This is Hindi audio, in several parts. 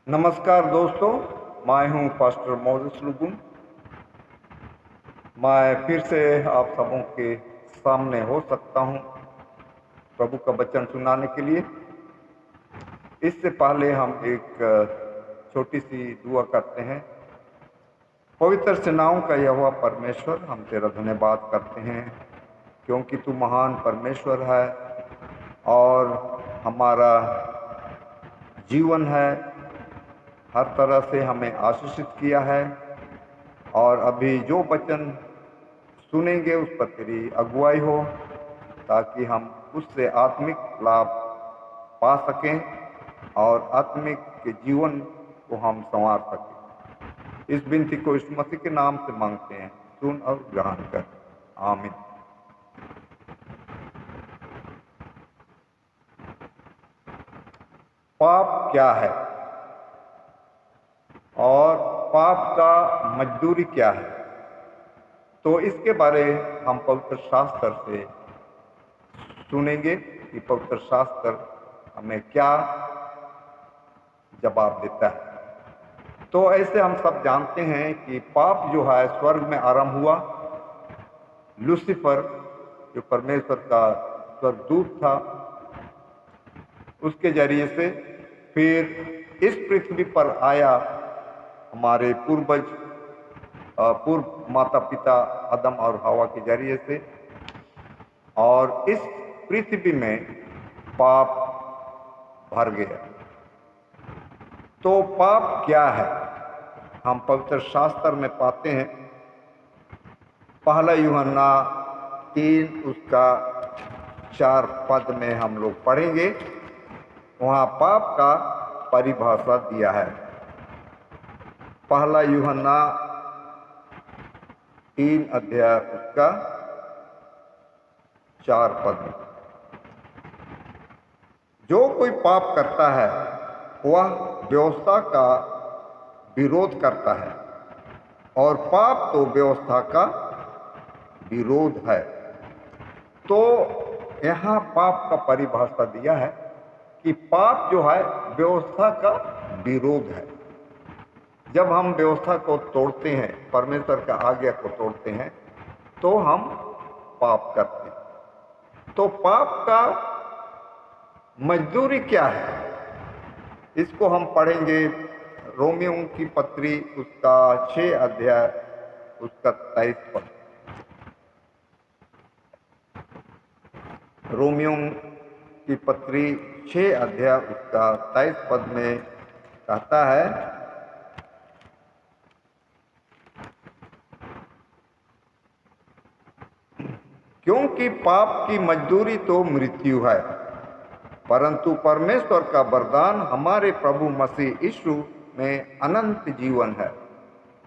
नमस्कार दोस्तों, मैं हूं पास्टर मोजेस लुगुन। मैं फिर से आप सबों के सामने हो सकता हूं प्रभु का वचन सुनाने के लिए। इससे पहले हम एक छोटी सी दुआ करते हैं। पवित्र सेनाओं का यहोवा परमेश्वर, हम तेरा धन्यवाद करते हैं क्योंकि तू महान परमेश्वर है और हमारा जीवन है, हर तरह से हमें आशीषित किया है। और अभी जो वचन सुनेंगे उस पर तेरी अगुवाई हो ताकि हम उससे आत्मिक लाभ पा सकें और आत्मिक के जीवन को हम संवार सकें। इस विनती को यीशु मसीह के नाम से मांगते हैं, सुन और ग्रहण कर, आमीन। पाप क्या है और पाप का मजदूरी क्या है, तो इसके बारे हम पवित्र शास्त्र से सुनेंगे कि पवित्र शास्त्र हमें क्या जवाब देता है। तो ऐसे हम सब जानते हैं कि पाप जो है स्वर्ग में आरंभ हुआ। लूसीफर जो परमेश्वर का स्वर्गदूत था, उसके जरिए से फिर इस पृथ्वी पर आया हमारे पूर्व माता पिता आदम और हवा के जरिए से, और इस पृथ्वी में पाप भर गया। तो पाप क्या है हम पवित्र शास्त्र में पाते हैं। पहला यूहन्ना 3 उसका 4 पद में हम लोग पढ़ेंगे। वहाँ पाप का परिभाषा दिया है। पहला यूहन्ना 3 अध्याय उसका 4 पद। जो कोई पाप करता है वह व्यवस्था का विरोध करता है, और पाप तो व्यवस्था का विरोध है। तो यहाँ पाप का परिभाषा दिया है कि पाप जो है व्यवस्था का विरोध है। जब हम व्यवस्था को तोड़ते हैं, परमेश्वर का आज्ञा को तोड़ते हैं, तो हम पाप करते हैं। तो पाप का मजदूरी क्या है, इसको हम पढ़ेंगे रोमियो की पत्री उसका 6 अध्याय उसका 23 पद। रोमियो की पत्री 6 अध्याय उसका 23 पद में कहता है, क्योंकि पाप की मजदूरी तो मृत्यु है, परंतु परमेश्वर का वरदान हमारे प्रभु मसीह यीशु में अनंत जीवन है।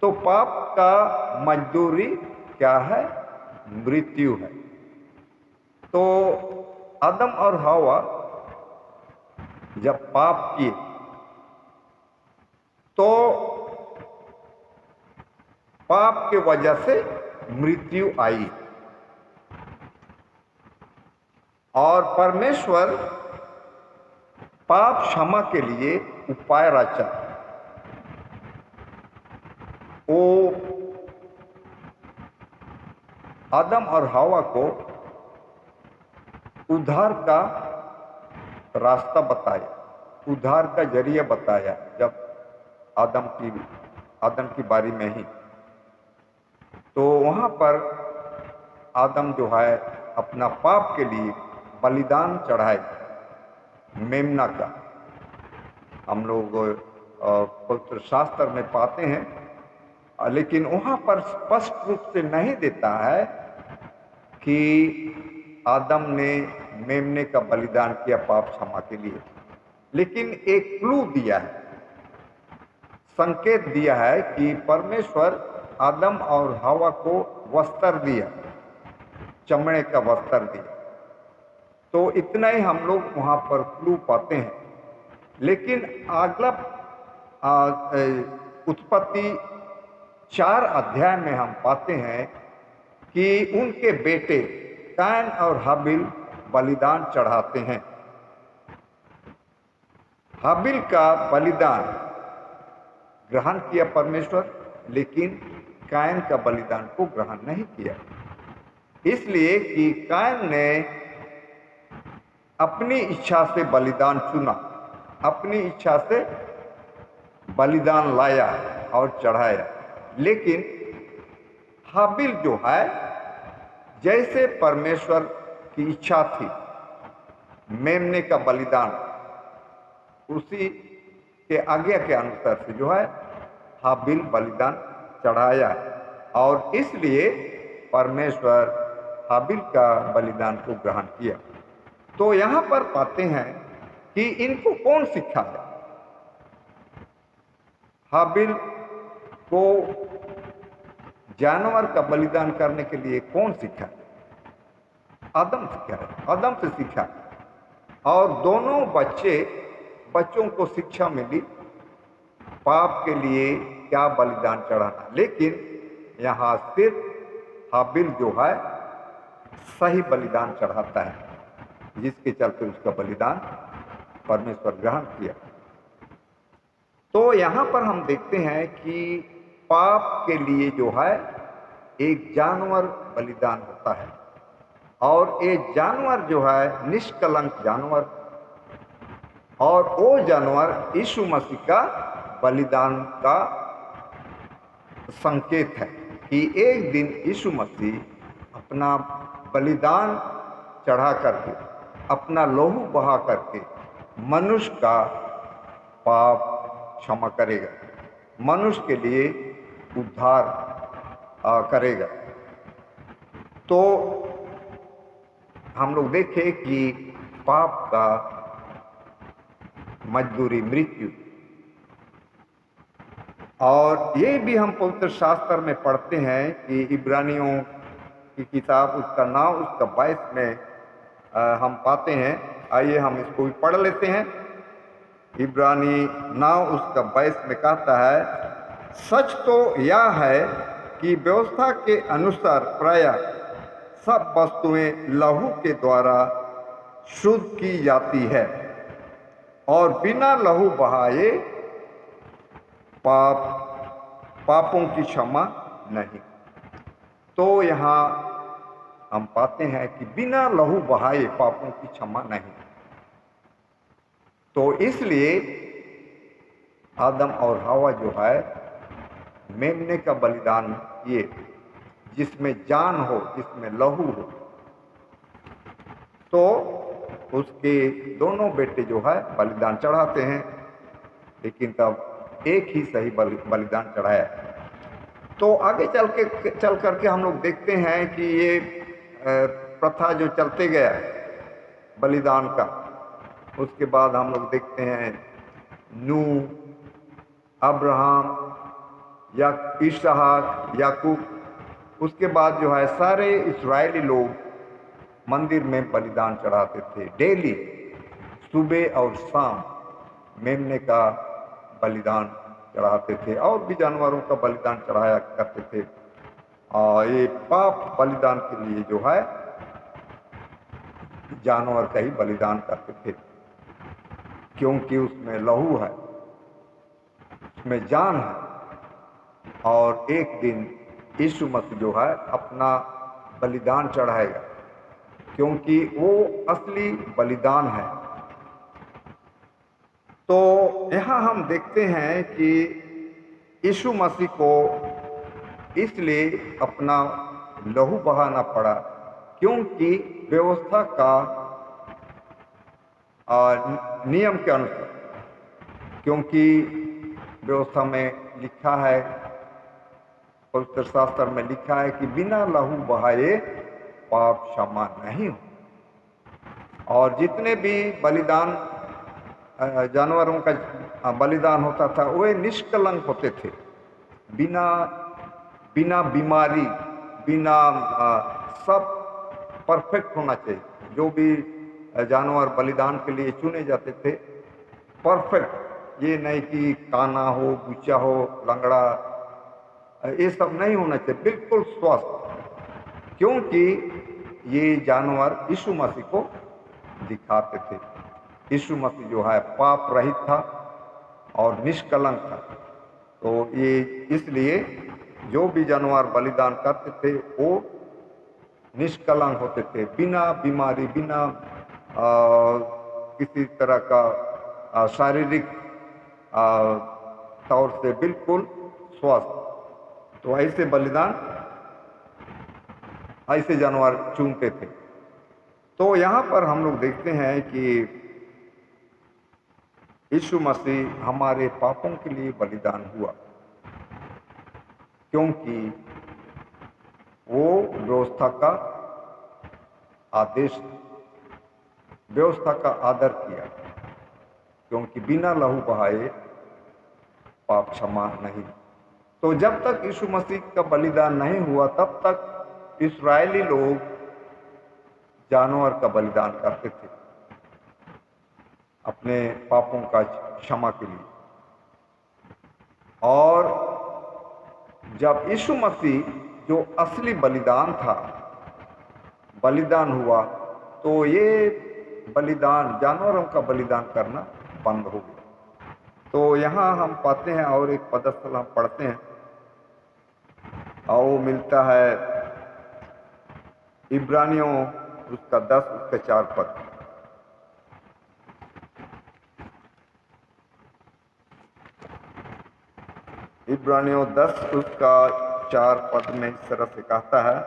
तो पाप का मजदूरी क्या है? मृत्यु है। तो आदम और हवा जब पाप किए तो पाप के वजह से मृत्यु आई, और परमेश्वर पाप क्षमा के लिए उपाय रचा। वो आदम और हवा को उद्धार का रास्ता बताया, उद्धार का जरिया बताया। जब आदम की बारी में ही, तो वहाँ पर आदम जो है अपना पाप के लिए बलिदान चढ़ाए, मेमना का। हम लोग पवित्र शास्त्र में पाते हैं, लेकिन वहाँ पर स्पष्ट रूप से नहीं देता है कि आदम ने मेमने का बलिदान किया पाप क्षमा के लिए। लेकिन एक क्लू दिया है, संकेत दिया है कि परमेश्वर आदम और हवा को वस्त्र दिया, चमड़े का वस्त्र दिया। तो इतना ही हम लोग वहाँ पर क्लू पाते हैं। लेकिन अगला उत्पत्ति 4 अध्याय में हम पाते हैं कि उनके बेटे कैन और हाबिल बलिदान चढ़ाते हैं। हाबिल का बलिदान ग्रहण किया परमेश्वर, लेकिन कायन का बलिदान को ग्रहण नहीं किया, इसलिए कि कायन ने अपनी इच्छा से बलिदान चुना, अपनी इच्छा से बलिदान लाया और चढ़ाया। लेकिन हाबिल जो है, जैसे परमेश्वर की इच्छा थी मेमने का बलिदान, उसी के आज्ञा के अनुसार से जो है हाबिल बलिदान चढ़ाया, और इसलिए परमेश्वर हाबिल का बलिदान को ग्रहण किया। तो यहाँ पर पाते हैं कि इनको कौन सिखाया? हाबिल को जानवर का बलिदान करने के लिए कौन सिखाया? आदम सिखाया, आदम से सीखा। और दोनों बच्चों को शिक्षा मिली पाप के लिए क्या बलिदान चढ़ाना। लेकिन यहाँ सिर्फ हाबिल जो है सही बलिदान चढ़ाता है, जिसके चलते उसका बलिदान परमेश्वर ग्रहण किया। तो यहाँ पर हम देखते हैं कि पाप के लिए जो है एक जानवर बलिदान होता है, और ये जानवर जो है निष्कलंक जानवर, और वो जानवर यीशु मसीह का बलिदान का संकेत है कि एक दिन यीशु मसीह अपना बलिदान चढ़ा करके, अपना लहू बहा करके मनुष्य का पाप क्षमा करेगा, मनुष्य के लिए उद्धार करेगा। तो हम लोग देखें कि पाप का मजदूरी मृत्यु, और ये भी हम पवित्र शास्त्र में पढ़ते हैं कि इब्रानियों की किताब उसका 9 उसका 22 में हम पाते हैं। आइए हम इसको भी पढ़ लेते हैं। इब्रानी 9 उसका 22 में कहता है, सच तो यह है कि व्यवस्था के अनुसार प्रायः सब वस्तुएं लहू के द्वारा शुद्ध की जाती है, और बिना लहू बहाए पापों की क्षमा नहीं। तो यहाँ हम पाते हैं कि बिना लहू बहाए पापों की क्षमा नहीं। तो इसलिए आदम और हवा जो है मेमने का बलिदान किए, जिसमें जान हो, जिसमें लहू हो, तो उसके दोनों बेटे जो है बलिदान चढ़ाते हैं, लेकिन तब एक ही सही बलिदान चढ़ाया। तो आगे चल करके हम लोग देखते हैं कि ये प्रथा जो चलते गया बलिदान का, उसके बाद हम लोग देखते हैं नूह, अब्राहम, या इसहाक, याकूब, उसके बाद जो है सारे इस्राएली लोग मंदिर में बलिदान चढ़ाते थे। डेली सुबह और शाम मेमने का बलिदान चढ़ाते थे, और भी जानवरों का बलिदान चढ़ाया करते थे। और ये पाप बलिदान के लिए जो है जानवर का ही बलिदान करते थे, क्योंकि उसमें लहू है, उसमें जान है, और एक दिन यीशु मसीह जो है अपना बलिदान चढ़ाएगा, क्योंकि वो असली बलिदान है। तो यहाँ हम देखते हैं कि यीशु मसीह को इसलिए अपना लहू बहाना पड़ा, क्योंकि व्यवस्था का नियम के अनुसार, क्योंकि व्यवस्था में लिखा है, पवित्र शास्त्र में लिखा है कि बिना लहू बहाए पाप क्षमा नहीं हो। और जितने भी बलिदान जानवरों का बलिदान होता था वे निष्कलंक होते थे, बिना बीमारी, बिना सब परफेक्ट होना चाहिए। जो भी जानवर बलिदान के लिए चुने जाते थे परफेक्ट, ये नहीं कि काना हो, गुच्चा हो, लंगड़ा, ये सब नहीं होना चाहिए, बिल्कुल स्वस्थ, क्योंकि ये जानवर यीशु मसीह को दिखाते थे। यीशु मसीह जो है पाप रहित था और निष्कलंक था, तो ये इसलिए जो भी जानवर बलिदान करते थे वो निष्कलंक होते थे, बिना बीमारी, बिना किसी तरह का शारीरिक तौर से बिल्कुल स्वस्थ। तो ऐसे बलिदान, ऐसे जानवर चुनते थे। तो यहाँ पर हम लोग देखते हैं कि यीशु मसीह हमारे पापों के लिए बलिदान हुआ, क्योंकि वो व्यवस्था का आदेश, व्यवस्था का आदर किया, क्योंकि बिना लहू बहाए पाप क्षमा नहीं। तो जब तक यीशु मसीह का बलिदान नहीं हुआ तब तक इस्राएली लोग जानवर का बलिदान करते थे अपने पापों का क्षमा के लिए। और जब यीशु मसीह जो असली बलिदान था, बलिदान हुआ, तो ये बलिदान, जानवरों का बलिदान करना बंद हो गया। तो यहाँ हम पाते हैं, और एक पदस्थल हम पढ़ते हैं, और वो मिलता है इब्रानियों उसका 10 उसका 4 पद। इब्रानियों 10 उसका 4 पद में इस तरह से कहता है,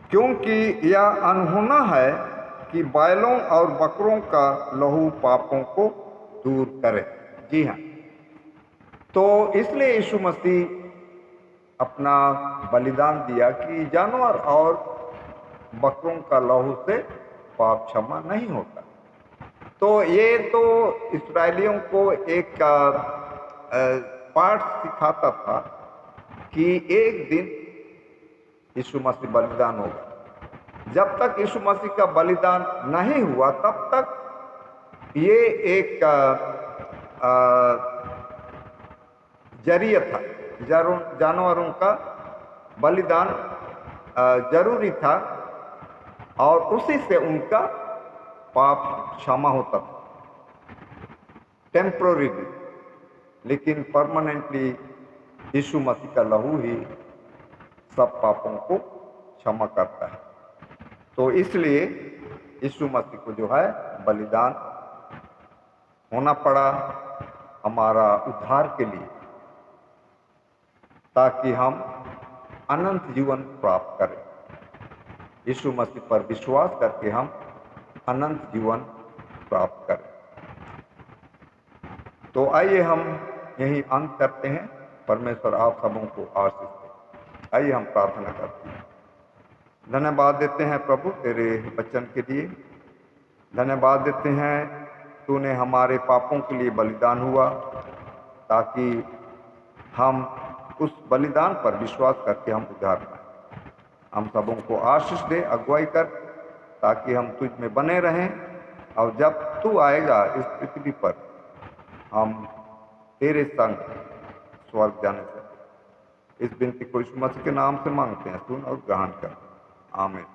क्योंकि यह अनहोना है कि बैलों और बकरों का लहू पापों को दूर करे। जी हाँ, तो इसलिए यीशु मसीह अपना बलिदान दिया कि जानवर और बकरों का लहू से पाप क्षमा नहीं होता। तो ये तो इस्राएलियों को एक पाठ सिखाता था कि एक दिन यीशु मसीह बलिदान होगा। जब तक यीशु मसीह का बलिदान नहीं हुआ तब तक ये एक जरिया था, जानवरों का बलिदान जरूरी था, और उसी से उनका पाप क्षमा होता था टेम्पोररीली। लेकिन परमानेंटली यीशु मसीह का लहू ही सब पापों को क्षमा करता है। तो इसलिए यीशु मसीह को जो है बलिदान होना पड़ा हमारा उद्धार के लिए, ताकि हम अनंत जीवन प्राप्त करें। यीशु मसीह पर विश्वास करके हम अनंत जीवन प्राप्त करें। तो आइए हम यही अंत करते हैं। परमेश्वर आप सबों को आशीष दे। आइए हम प्रार्थना करते हैं। धन्यवाद देते हैं प्रभु तेरे वचन के लिए। धन्यवाद देते हैं तूने हमारे पापों के लिए बलिदान हुआ, ताकि हम उस बलिदान पर विश्वास करके हम उद्धार पाएं। हम सबों को आशीष दे, अगुवाई कर, ताकि हम तुझ में बने रहें, और जब तू आएगा इस पृथ्वी पर हम तेरे संग स्वर्ग जाने से। इस विनती को यीशु मसीह के नाम से मांगते हैं, सुन और ग्रहण कर। आमीन।